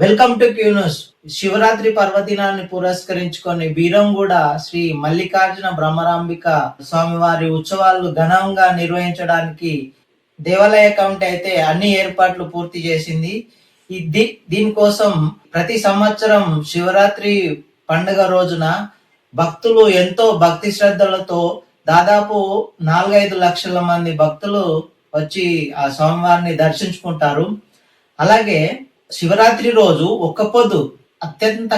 Welcome to Q News. Shivaratri పర్వదినాన్ని పురస్కరించుకొని బీరంగూడ శ్రీ మల్లికార్జున బ్రహ్మరాంబిక స్వామివారి ఉత్సవాలు ఘనంగా నిర్వహించడానికి దేవాలయ కమిటీ అయితే అన్ని ఏర్పాట్లు పూర్తి చేసింది. దీనికోసం ప్రతి సంవత్సరం శివరాత్రి పండుగ రోజున భక్తులు ఎంతో భక్తి శ్రద్ధలతో దాదాపు 4-5 లక్షల మంది భక్తులు వచ్చి ఆ స్వామివారిని దర్శించుకుంటారు. అలాగే శివరాత్రి రోజు ఒక్క పొద్దు అత్యంత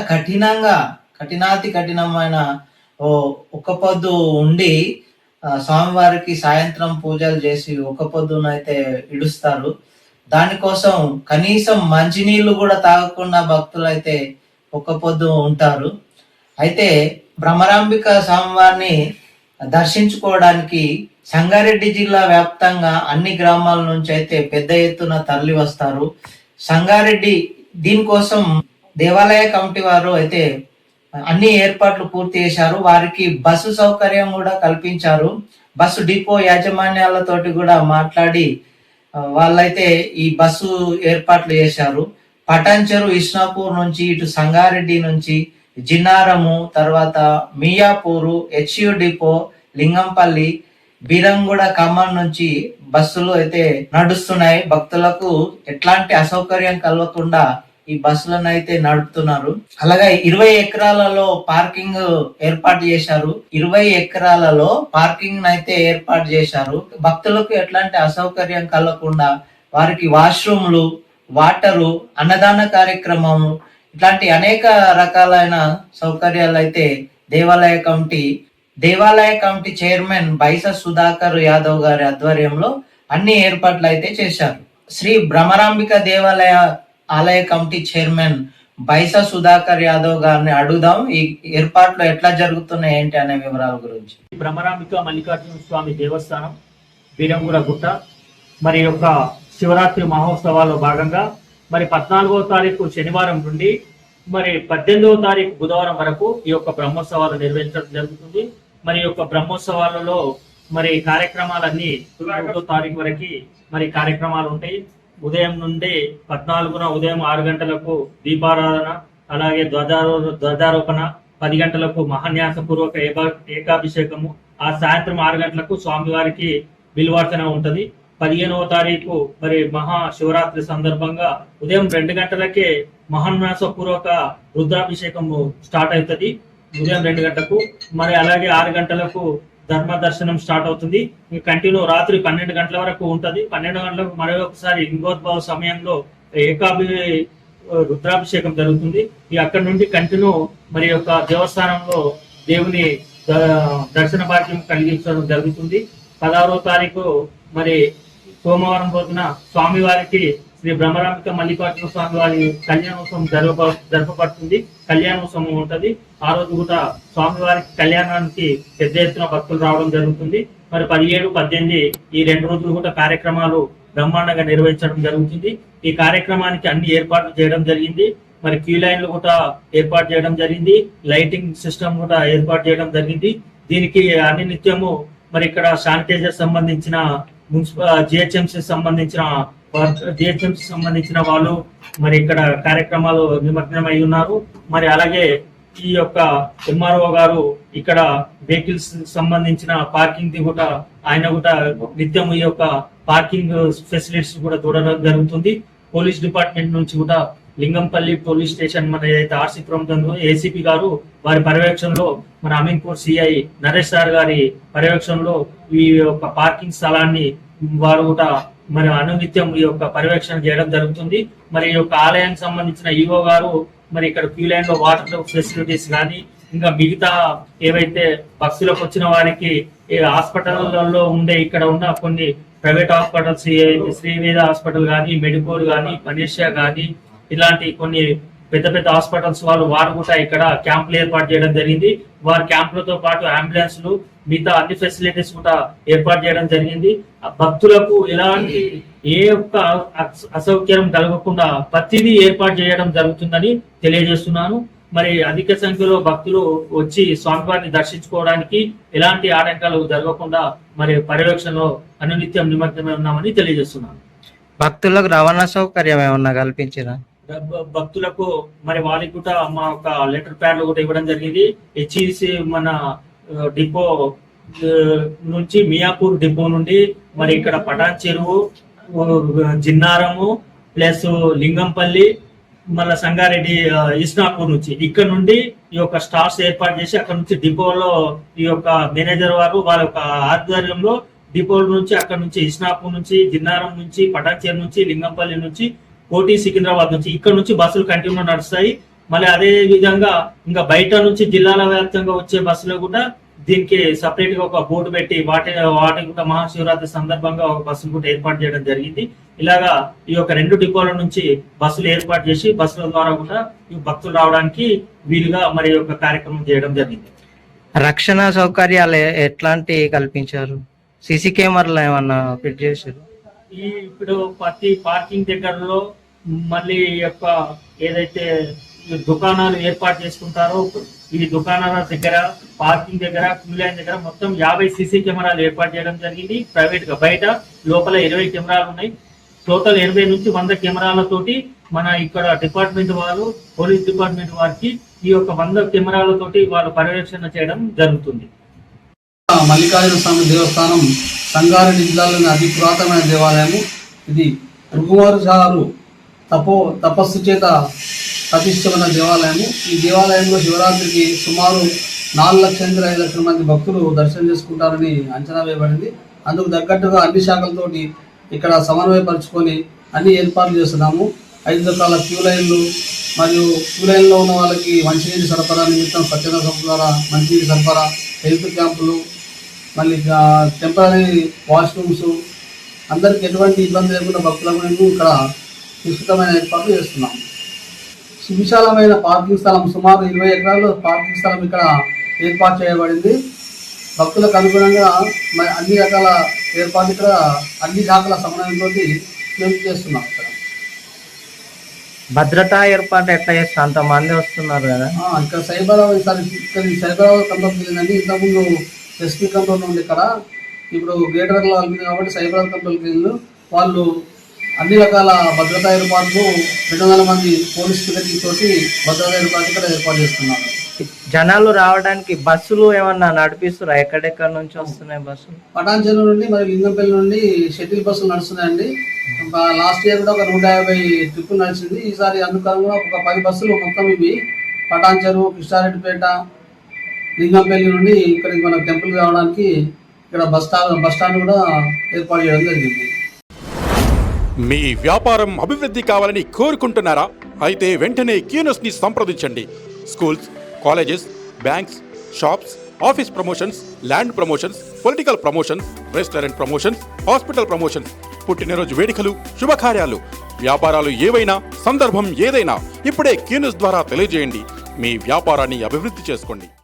కఠినాతి కఠినమైన ఒక్క పొద్దు ఉండి స్వామివారికి సాయంత్రం పూజలు చేసి ఒక్క పొద్దునైతే ఇడుస్తారు. దానికోసం కనీసం మంచినీళ్ళు కూడా తాగకుండా భక్తులు అయితే ఒక్క పొద్దు ఉంటారు. అయితే భ్రమరాంబిక స్వామివారిని దర్శించుకోవడానికి సంగారెడ్డి జిల్లా వ్యాప్తంగా అన్ని గ్రామాల నుంచి అయితే పెద్ద ఎత్తున తరలి వస్తారు. సంగారెడ్డి దీనికోసం దేవాలయ కమిటీ వారు అయితే అన్ని ఏర్పాట్లు పూర్తి చేశారు. వారికి బస్సు సౌకర్యం కూడా కల్పించారు. బస్సు డిపో యాజమాన్యాలతోటి కూడా మాట్లాడి వాళ్ళైతే ఈ బస్సు ఏర్పాట్లు చేశారు. పటాన్చెరు, ఇస్నాపూర్ నుంచి ఇటు సంగారెడ్డి నుంచి జిన్నారము, తర్వాత మియాపూరు, హెచ్యు డిపో, లింగంపల్లి, బీరంగూడ, ఖమ్మం నుంచి బస్సులు అయితే నడుస్తున్నాయి. భక్తులకు ఎట్లాంటి అసౌకర్యం కలగకుండా ఈ బస్సులను అయితే నడుపుతున్నారు. అలాగే 20 ఎకరాలలో పార్కింగ్ ఏర్పాటు చేశారు. 20 ఎకరాలలో పార్కింగ్ అయితే ఏర్పాటు చేశారు. భక్తులకు ఎట్లాంటి అసౌకర్యం కలగకుండా వారికి వాష్రూమ్లు, వాటరు, అన్నదాన కార్యక్రమము ఇట్లాంటి అనేక రకాలైన సౌకర్యాలు అయితే దేవాలయ కమిటీ చైర్మన్ బైస సుధాకర్ యాదవ్ గారి ఆధ్వర్యంలో అన్ని ఏర్పాట్లు అయితే చేశారు. శ్రీ భ్రమరాంబిక దేవాలయ ఆలయ కమిటీ చైర్మన్ బైస సుధాకర్ యాదవ్ గారిని అడుగుదాం ఈ ఏర్పాట్లు ఎట్లా జరుగుతున్నాయి ఏంటి అనే వివరాల గురించి. భ్రమరాంబిక మల్లికార్జున స్వామి దేవస్థానం బీరంగూడ గుట్ట మరి యొక్క శివరాత్రి మహోత్సవాల్లో భాగంగా మరి 14వ తారీఖు శనివారం నుండి మరి 18వ తారీఖు బుధవారం వరకు ఈ యొక్క బ్రహ్మోత్సవాలు నిర్వహించడం జరుగుతుంది. మరి యొక్క బ్రహ్మోత్సవాలలో మరి కార్యక్రమాలన్నీ 1వ తారీఖు వరకు మరి కార్యక్రమాలు ఉంటాయి. ఉదయం నుండి 14న ఉదయం 6 గంటలకు దీపారాధన, అలాగే ధ్వజారోపణ, 10 గంటలకు మహాన్యాసపూర్వక ఏకాభిషేకము, ఆ సాయంత్రం 6 గంటలకు స్వామివారికి బిల్వార్చన ఉంటుంది. 15వ తారీఖు మరి మహాశివరాత్రి సందర్భంగా ఉదయం 2 గంటలకే మహాన్యాసపూర్వక రుద్రాభిషేకము స్టార్ట్ అవుతుంది ఉదయం 2 గంటలకు. మరి అలాగే 6 గంటలకు ధర్మ దర్శనం స్టార్ట్ అవుతుంది. కంటిన్యూ రాత్రి 12 గంటల వరకు ఉంటుంది. 12 గంటలకు మరొకసారి లింగోద్భవ సమయంలో రుద్రాభిషేకం జరుగుతుంది. అక్కడి నుండి కంటిన్యూ మరి యొక్క దేవస్థానంలో దేవుని దర్శన భాగ్యం కలిగించడం జరుగుతుంది. 16వ తారీఖు మరి సోమవారం రోజున స్వామివారికి శ్రీ భ్రమరాంబిక మల్లికార్జున స్వామి వారి కళ్యాణోత్సవం జరపబడుతుంది. కళ్యాణోత్సవం ఉంటది. ఆ రోజు కూడా స్వామివారికి కళ్యాణానికి పెద్ద ఎత్తున భక్తులు రావడం జరుగుతుంది. మరి 17, 18 ఈ 2 రోజులు కూడా కార్యక్రమాలు బ్రహ్మాండంగా నిర్వహించడం జరుగుతుంది. ఈ కార్యక్రమానికి అన్ని ఏర్పాట్లు చేయడం జరిగింది. మరి క్యూ లైన్లు కూడా ఏర్పాటు చేయడం జరిగింది. లైటింగ్ సిస్టమ్ కూడా ఏర్పాటు చేయడం జరిగింది. దీనికి అన్ని నిత్యము మరి ఇక్కడ శానిటైజర్ సంబంధించిన జిహెచ్ఎంసీ సంబంధించిన వాళ్ళు మరి ఇక్కడ కార్యక్రమాలు నిమగ్నమై ఉన్నారు. మరి అలాగే ఈ యొక్క ఎంఆర్ఓ గారు ఇక్కడ వెహికల్స్ సంబంధించిన పార్కింగ్ ది కూడా ఆయన కూడా నిత్యం ఈ యొక్క పార్కింగ్ ఫెసిలిటీస్ కూడా చూడడం జరుగుతుంది. పోలీస్ డిపార్ట్మెంట్ నుంచి కూడా లింగంపల్లి పోలీస్ స్టేషన్ మన ఏదైతే ఆర్సీపురం ఏసీపీ గారు వారి పర్యవేక్షణలో మన అమీన్పూర్ సిఐ నరేష్ సార్ గారి పర్యవేక్షణలో ఈ యొక్క పార్కింగ్ స్థలాన్ని వారు కూడా మరి అనునిత్యం ఈ యొక్క పర్యవేక్షణ చేయడం జరుగుతుంది. మరి ఈ యొక్క ఆలయానికి సంబంధించిన ఈఓ గారు మరి ఇక్కడ క్యూ లైన్ లో వాటర్ ఫెసిలిటీస్ కానీ ఇంకా మిగతా ఏవైతే భక్తులకు వచ్చిన వారికి హాస్పిటల్లో ఉండే ఇక్కడ ఉన్న కొన్ని ప్రైవేట్ హాస్పిటల్స్ శ్రీవేద హాస్పిటల్ కానీ, మెడికోర్ కానీ, పనీషియా కానీ ఇలాంటి కొన్ని పెద్ద పెద్ద హాస్పిటల్స్ వారు కూడా ఇక్కడ క్యాంపులు ఏర్పాటు చేయడం జరిగింది. వారి క్యాంపులతో పాటు అంబులెన్స్లు మిగతా అన్ని ఫెసిలిటీస్ కూడా ఏర్పాటు చేయడం జరిగింది. భక్తులకు ఎలాంటి ఏ ఒక్క అసౌకర్యం కలగకుండా ప్రతిదీ ఏర్పాటు చేయడం జరుగుతుందని తెలియజేస్తున్నాను. మరి అధిక సంఖ్యలో భక్తులు వచ్చి స్వామివారిని దర్శించుకోవడానికి ఎలాంటి ఆటంకాలు జరగకుండా మరి పర్యవేక్షణలో అనునిత్యం నిమగ్నమై ఉన్నామని తెలియజేస్తున్నాను. భక్తులకు రవాణా సౌకర్యం ఏమన్నా కల్పించారా? భక్తులకు మరి వాళ్ళకి కూడా మా ఒక లెటర్ ప్యాడ్లు కూడా ఇవ్వడం జరిగింది. హెచ్ఈసి మన డిపో నుంచి మియాపూర్ డిపో నుండి మరి ఇక్కడ పటాన్ చెరువు, జిన్నారము ప్లస్ లింగంపల్లి, మళ్ళా సంగారెడ్డి, ఇస్నాపూర్ నుంచి ఇక్కడ నుండి ఈ యొక్క స్టార్స్ ఏర్పాటు చేసి అక్కడ నుంచి డిపోలో ఈ యొక్క మేనేజర్ వారు వాళ్ళ యొక్క ఆధ్వర్యంలో డిపోల నుంచి అక్కడ నుంచి ఇస్నాపూర్ నుంచి, జిన్నారం నుంచి, పటాన్చేరు నుంచి, లింగంపల్లి నుంచి, కోటి, సికింద్రాబాద్ నుంచి ఇక్కడ నుంచి బస్సులు కంటిన్యూ నడుస్తాయి. మళ్ళీ అదే విధంగా ఇంకా బయట నుంచి జిల్లాల వ్యాప్తంగా వచ్చే బస్సులు కూడా దీనికి సపరేట్ గా ఒక బోర్డు పెట్టి వాటి కూడా మహాశివరాత్రి సందర్భంగా ఒక బస్సులు కూడా ఏర్పాటు చేయడం జరిగింది. ఇలాగా ఈ యొక్క 2 డిపోల నుంచి బస్సులు ఏర్పాటు చేసి బస్సుల ద్వారా కూడా ఈ భక్తులు రావడానికి వీలుగా మరి యొక్క కార్యక్రమం చేయడం జరిగింది. రక్షణ సౌకర్యాలు ఎట్లాంటి కల్పించారు? సీసీ కెమెరాలు ఏమన్నా ఫిట్ చేశారు? ఇప్పుడు ప్రతి పార్కింగ్ దగ్గరలో మళ్ళీ యొక్క ఏదైతే దుకాణాలు ఏర్పాటు చేసుకుంటారో ఈ దుకాణాల దగ్గర, పార్కింగ్ దగ్గర, క్యూ లైన్ దగ్గర మొత్తం 50 సీసీ కెమెరాలు ఏర్పాటు చేయడం జరిగింది. ప్రైవేట్ గా బయట లోపల 20 కెమెరాలు ఉన్నాయి. టోటల్ 80 నుంచి 100 కెమెరాలతోటి మన ఇక్కడ డిపార్ట్మెంట్ వాళ్ళు, పోలీస్ డిపార్ట్మెంట్ వారికి ఈ యొక్క 100 కెమెరాలతోటి వాళ్ళు పర్యవేక్షణ చేయడం జరుగుతుంది. మల్లికార్జున స్వామి దేవస్థానం సంగారెడ్డి జిల్లాలోని అతి పురాతనమైన దేవాలయము. ఇది రుకుమారు సారు తపస్సు చేత ప్రతిష్టమైన దేవాలయము. ఈ దేవాలయంలో శివరాత్రికి సుమారు 4 లక్షల నుంచి 5 లక్షల మంది భక్తులు దర్శనం చేసుకుంటారని అంచనా వేయబడింది. అందుకు తగ్గట్టుగా అన్ని శాఖలతోటి ఇక్కడ సమన్వయపరుచుకొని అన్ని ఏర్పాట్లు చేస్తున్నాము. 5 రకాల క్యూ లైన్లు మరియు క్యూ లైన్లో ఉన్న వాళ్ళకి మంచినీటి సరఫరా నిమిత్తం స్వచ్ఛంద సంస్థ ద్వారా మంచినీటి సరఫరా, హెల్త్ క్యాంపులు, మళ్ళీ టెంపరీ వాష్రూమ్స్, అందరికి ఎటువంటి ఇబ్బంది లేకుండా భక్తులకు ఇక్కడ విస్తృతమైన ఏర్పాట్లు చేస్తున్నాము. సువిశాలమైన పార్కింగ్ స్థలం, సుమారు 20 ఎకరాలు పార్కింగ్ స్థలం ఇక్కడ ఏర్పాటు చేయబడింది. భక్తులకు అనుగుణంగా అన్ని రకాల ఏర్పాట్లు ఇక్కడ అన్ని శాఖల సమన్వయంతో చేస్తున్నాం. భద్రతా ఏర్పాటు ఎట్లా చేస్తారు? అంతమంది వస్తున్నారు కదా. ఇక్కడ సైబరాబాద్ కంట్రోల్ వెళ్ళిందండి. ఇంతకుముందు ఎస్పీ కంట్రోల్ ఉంది ఇక్కడ. ఇప్పుడు గ్రేటర్ వెళ్ళింది కాబట్టి సైబరాబాద్ కంట్రోల్ వెళ్ళింది. వాళ్ళు అన్ని రకాల భద్రతా ఏర్పాట్లు 200 మంది పోలీస్ సిబ్బంది తోటి భద్రతా ఏర్పాటు ఇక్కడ ఏర్పాటు చేస్తున్నారు. జనాలు రావడానికి బస్సులు ఏమన్నా నడిపిస్తురా? ఎక్కడెక్కడ నుంచి వస్తున్నాయి బస్సులు? పటాన్ చెరువు నుండి మరియు లింగంపల్లి నుండి షటిల్ బస్సులు నడుస్తున్నాయండి. లాస్ట్ ఇయర్ కూడా ఒక 150 ట్రిప్పులు నడిచింది. ఈసారి అందుకనుగా ఒక 10 బస్సులు మొత్తం ఇవి పటాన్ చెరువు, కృష్ణారెడ్డిపేట, లింగంపల్లి నుండి ఇక్కడికి మన టెంపుల్ రావడానికి ఇక్కడ బస్ స్టాండ్ కూడా ఏర్పాటు చేయడం జరిగింది. మీ వ్యాపారం అభివృద్ధి కావాలని కోరుకుంటున్నారా? అయితే వెంటనే క్యూనస్ ని సంప్రదించండి. Schools, colleges, banks, shops, office promotions, land promotions, political promotions, restaurant promotions, hospital promotions, పుట్టినరోజు వేడుకలు, శుభకార్యాలు, వ్యాపారాలు ఏవైనా, సందర్భం ఏదైనా ఇప్పుడే క్యూనస్ ద్వారా తెలియజేయండి. మీ వ్యాపారాన్ని అభివృద్ధి చేసుకోండి.